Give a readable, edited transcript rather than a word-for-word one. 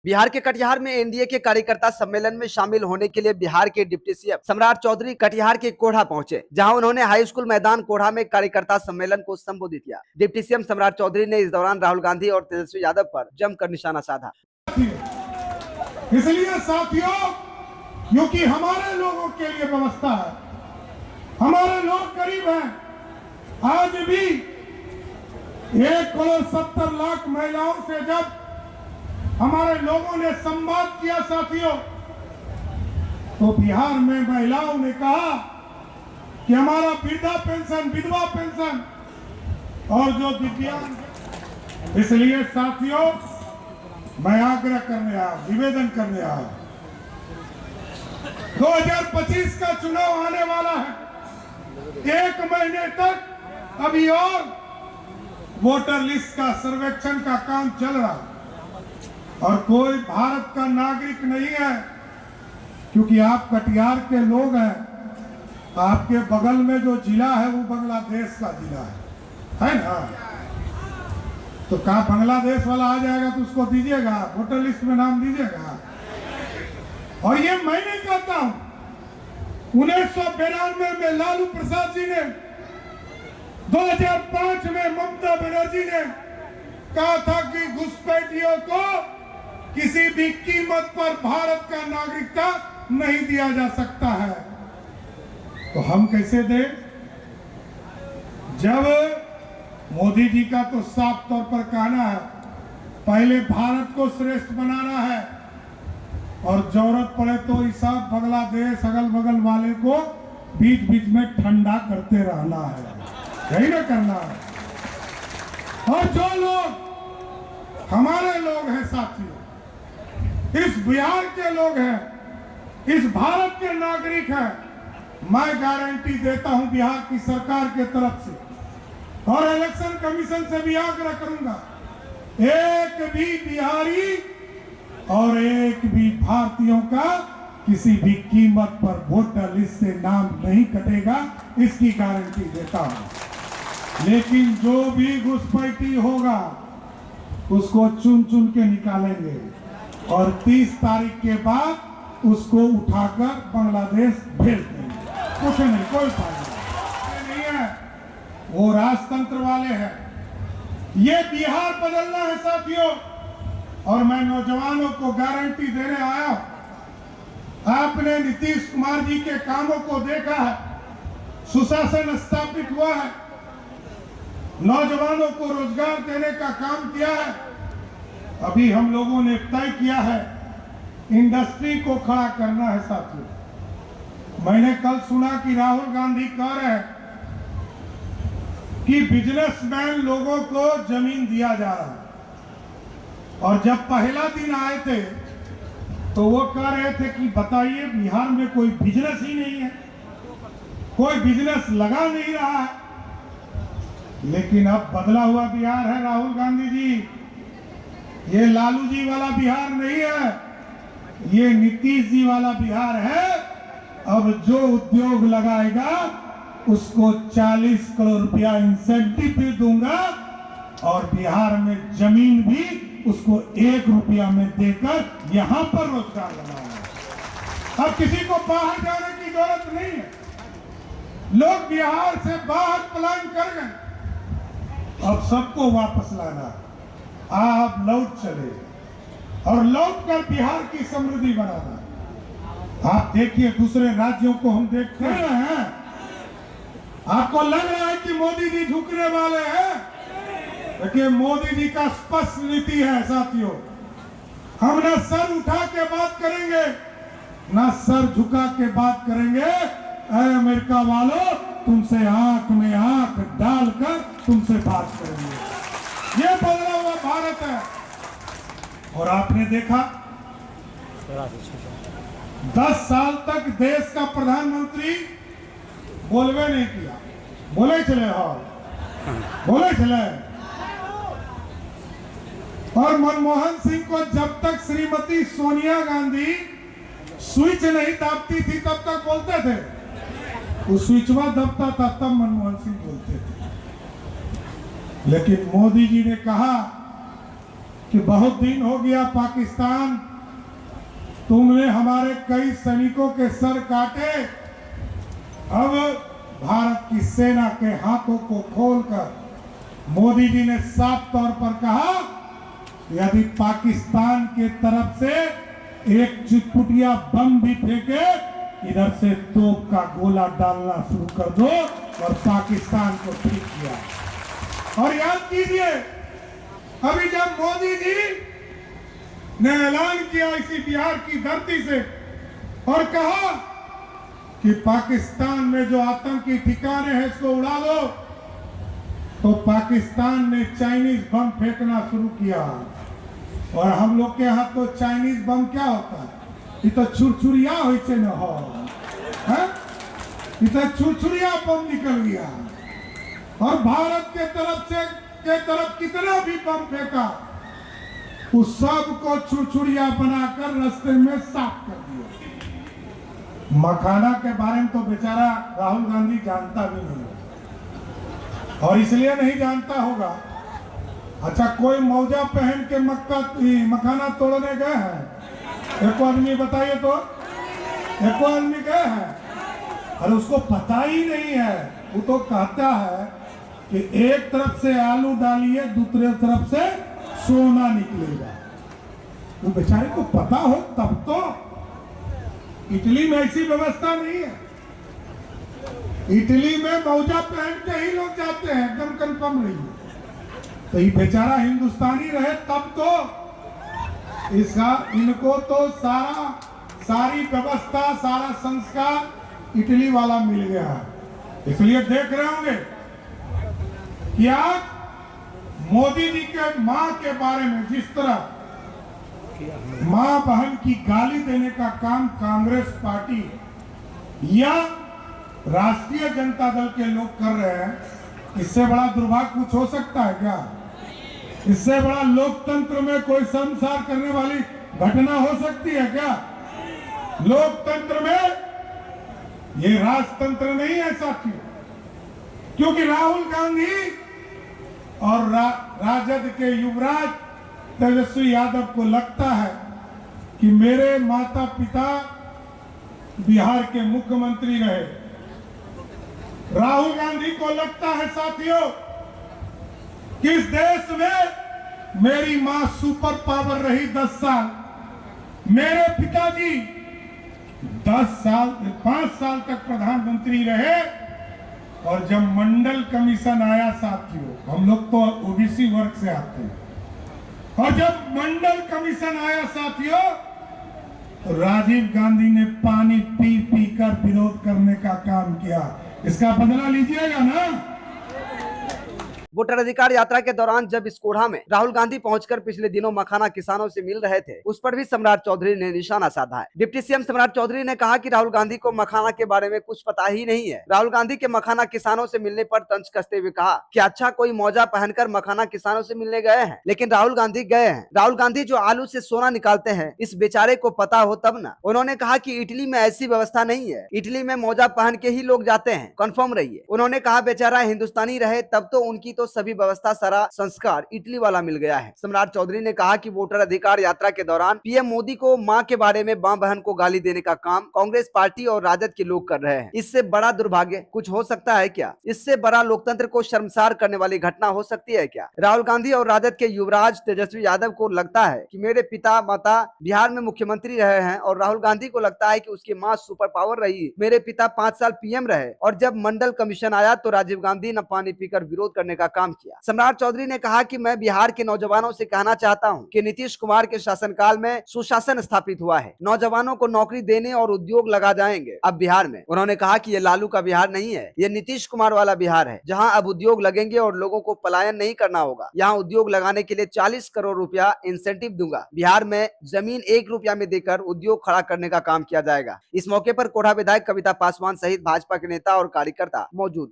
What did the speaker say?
बिहार के कटिहार में एनडीए के कार्यकर्ता सम्मेलन में शामिल होने के लिए बिहार के डिप्टी सीएम सम्राट चौधरी कटिहार के कोढ़ा पहुंचे, जहां उन्होंने हाई स्कूल मैदान कोढ़ा में कार्यकर्ता सम्मेलन को संबोधित किया। डिप्टी सीएम सम्राट चौधरी ने इस दौरान राहुल गांधी और तेजस्वी यादव पर जमकर निशाना साधा। इसलिए साथियों, क्योंकि हमारे लोगों के लिए व्यवस्था है, हमारे लोग गरीब हैं, आज भी 1,70,00,000 महिलाओं से जब हमारे लोगों ने संवाद किया साथियों, तो बिहार में महिलाओं ने कहा कि हमारा वृद्धा पेंशन, विधवा पेंशन और जो दिव्यांग। इसलिए साथियों, मैं आग्रह करने आया, निवेदन करने आया, 2025 का चुनाव आने वाला है। 1 महीने तक अभी और वोटर लिस्ट का सर्वेक्षण का काम चल रहा है और कोई भारत का नागरिक नहीं है, क्योंकि आप कटिहार के लोग हैं। आपके बगल में जो जिला है वो बांग्लादेश का जिला है ना? तो कहा बांग्लादेश वाला आ जाएगा तो उसको दीजिएगा, वोटर लिस्ट में नाम दीजिएगा। और ये मैं नहीं कहता हूं, 1992 में लालू प्रसाद जी ने, 2005 में ममता बनर्जी ने कहा था कि घुसपैठियों को किसी भी कीमत पर भारत का नागरिकता नहीं दिया जा सकता है। तो हम कैसे दें, जब मोदी जी का तो साफ तौर पर कहना है पहले भारत को श्रेष्ठ बनाना है और जरूरत पड़े तो इस बांग्लादेश अगल बगल वाले को बीच बीच में ठंडा करते रहना है, यही ना करना है। और जो लोग हमारे लोग हैं साथियों, इस बिहार के लोग हैं, इस भारत के नागरिक हैं, मैं गारंटी देता हूं बिहार की सरकार के तरफ से और इलेक्शन कमीशन से भी आग्रह करूंगा, एक भी बिहारी और एक भी भारतीयों का किसी भी कीमत पर वोटर लिस्ट से नाम नहीं कटेगा, इसकी गारंटी देता हूं। लेकिन जो भी घुसपैठी होगा उसको चुन चुन के निकालेंगे और 30 तारीख के बाद उसको उठाकर बांग्लादेश भेज देंगे। कुछ नहीं, कोई फायदा नहीं है, वो राजतंत्र वाले हैं। ये बिहार बदलना है साथियों, और मैं नौजवानों को गारंटी देने आया हूं। आपने नीतीश कुमार जी के कामों को देखा है, सुशासन स्थापित हुआ है, नौजवानों को रोजगार देने का काम किया है। अभी हम लोगों ने तय किया है इंडस्ट्री को खड़ा करना है साथियों। मैंने कल सुना कि राहुल गांधी कह रहे हैं कि बिजनेसमैन लोगों को जमीन दिया जा रहा है, और जब पहला दिन आए थे तो वो कह रहे थे कि बताइए बिहार में कोई बिजनेस ही नहीं है, कोई बिजनेस लगा नहीं रहा है। लेकिन अब बदला हुआ बिहार है राहुल गांधी जी, ये लालू जी वाला बिहार नहीं है, ये नीतीश जी वाला बिहार है। अब जो उद्योग लगाएगा उसको 40 करोड़ रुपया इंसेंटिव भी दूंगा और बिहार में जमीन भी उसको 1 रुपया में देकर यहां पर रोजगार लगाऊंगा। अब किसी को बाहर जाने की जरूरत नहीं है, लोग बिहार से बाहर पलायन कर गए, अब सबको वापस लाना। आप लौट चले और लौट कर बिहार की समृद्धि बनाना। आप देखिए दूसरे राज्यों को हम देखते हैं, आपको लग रहा है कि मोदी जी झुकने वाले हैं, देखिए मोदी जी का स्पष्ट नीति है साथियों। हम ना सर उठा के बात करेंगे, ना सर झुका के बात करेंगे। अरे अमेरिका वालों, तुमसे आंख में आंख डालकर तुमसे बात करेंगे। ये बदला हुआ भारत है। और आपने देखा 10 साल तक देश का प्रधानमंत्री बोलवे नहीं किया, बोले चले बोले चले। और मनमोहन सिंह को जब तक श्रीमती सोनिया गांधी स्विच नहीं दाबती थी तब तक बोलते थे, वो स्विचवा दबता था तब मनमोहन सिंह बोलते थे। लेकिन मोदी जी ने कहा कि बहुत दिन हो गया पाकिस्तान, तुमने हमारे कई सैनिकों के सर काटे, अब भारत की सेना के हाथों को खोलकर मोदी जी ने साफ तौर पर कहा, यदि पाकिस्तान के तरफ से एक चुटपुटिया बम भी फेंके, इधर से तोप का गोला डालना शुरू कर दो, और पाकिस्तान को ठीक किया। और याद कीजिए, अभी जब मोदी जी ने ऐलान किया इसी बिहार की धरती से और कहा कि पाकिस्तान में जो आतंकी ठिकाने हैं इसको उड़ा दो, तो पाकिस्तान ने चाइनीज बम फेंकना शुरू किया। और हम लोग के यहाँ तो चाइनीज बम क्या होता है, ये तो छुरछुरिया होइछे न हो, हैं? ये तो छुरछुरिया बम निकल गया। और भारत के तरफ कितना भी बम फेंका, उस सब को छुरछुरिया बनाकर रास्ते में साफ कर दिया। मखाना के बारे में तो बेचारा राहुल गांधी जानता भी नहीं, और इसलिए नहीं जानता होगा। अच्छा, कोई मौजा पहन के मखाना तोड़ने गए हैं? एक आदमी बताइए तो, एक आदमी गए हैं? और उसको पता ही नहीं है। वो तो कहता है कि एक तरफ से आलू डालिए, दूसरे तरफ से सोना निकलेगा। वो बेचारे को पता हो तब तो। इटली में ऐसी व्यवस्था नहीं है। इटली में मौजा पहन के ही लोग जाते हैं, एकदम कंफर्म रहिए। तो ये बेचारा हिंदुस्तानी रहे तब तो। इनको तो सारी व्यवस्था, सारा संस्कार इटली वाला मिल गया है। इसलिए देख रहे होंगे कि आज मोदी जी के मां के बारे में जिस तरह मां बहन की गाली देने का काम कांग्रेस पार्टी या राष्ट्रीय जनता दल के लोग कर रहे हैं, इससे बड़ा दुर्भाग्य कुछ हो सकता है क्या? इससे बड़ा लोकतंत्र में कोई शर्मसार करने वाली घटना हो सकती है क्या? लोकतंत्र में ये राजतंत्र नहीं है साथियों। क्योंकि राहुल गांधी और राजद के युवराज तेजस्वी यादव को लगता है कि मेरे माता पिता बिहार के मुख्यमंत्री रहे। राहुल गांधी को लगता है साथियों कि इस देश में मेरी मां सुपर पावर रही 10 साल, मेरे पिताजी 5 साल तक प्रधानमंत्री रहे। और जब मंडल कमीशन आया साथियों, हम लोग तो ओबीसी वर्ग से आते हैं, और जब मंडल कमीशन आया साथियों, तो राजीव गांधी ने पानी पी पी कर विरोध करने का काम किया। इसका बदला लीजिएगा ना। वोटर अधिकार यात्रा के दौरान जब इस कोढ़ा में राहुल गांधी पहुंचकर पिछले दिनों मखाना किसानों से मिल रहे थे, उस पर भी सम्राट चौधरी ने निशाना साधा है। डिप्टी सीएम सम्राट चौधरी ने कहा कि राहुल गांधी को मखाना के बारे में कुछ पता ही नहीं है। राहुल गांधी के मखाना किसानों से मिलने पर तंज कसते हुए कहा कि अच्छा कोई मौजा पहनकर मखाना किसानों से मिलने गए हैं, लेकिन राहुल गांधी गए हैं। राहुल गांधी जो आलू से सोना निकालते हैं, इस बेचारे को पता हो तब ना। उन्होंने कहा कि इटली में ऐसी व्यवस्था नहीं है, इटली में मौजा पहन के ही लोग जाते हैं, कन्फर्म रहिए। उन्होंने कहा बेचारा हिंदुस्तानी रहे तब तो उनकी तो सभी व्यवस्था, सारा संस्कार इटली वाला मिल गया है। सम्राट चौधरी ने कहा कि वोटर अधिकार यात्रा के दौरान पीएम मोदी को मां के बारे में मां बहन को गाली देने का काम कांग्रेस पार्टी और राजद के लोग कर रहे हैं। इससे बड़ा दुर्भाग्य कुछ हो सकता है क्या? इससे बड़ा लोकतंत्र को शर्मसार करने वाली घटना हो सकती है क्या? राहुल गांधी और राजद के युवराज तेजस्वी यादव को लगता है कि मेरे पिता माता बिहार में मुख्यमंत्री रहे हैं, और राहुल गांधी को लगता है कि उसकी मां सुपर पावर रही, मेरे पिता 5 साल पीएम रहे, और जब मंडल कमीशन आया तो राजीव गांधी ने पानी पीकर विरोध करने का काम किया। सम्राट चौधरी ने कहा कि मैं बिहार के नौजवानों से कहना चाहता हूं कि नीतीश कुमार के शासनकाल में सुशासन स्थापित हुआ है, नौजवानों को नौकरी देने और उद्योग लगा जाएंगे अब बिहार में। उन्होंने कहा कि ये लालू का बिहार नहीं है, ये नीतीश कुमार वाला बिहार है, जहां अब उद्योग लगेंगे और लोगों को पलायन नहीं करना होगा। यहाँ उद्योग लगाने के लिए 40 करोड़ रुपया इंसेंटिव दूंगा। बिहार में जमीन 1 रुपया में देकर उद्योग खड़ा करने का काम किया जाएगा। इस मौके पर कोढ़ा विधायक कविता पासवान सहित भाजपा के नेता और कार्यकर्ता मौजूद थे।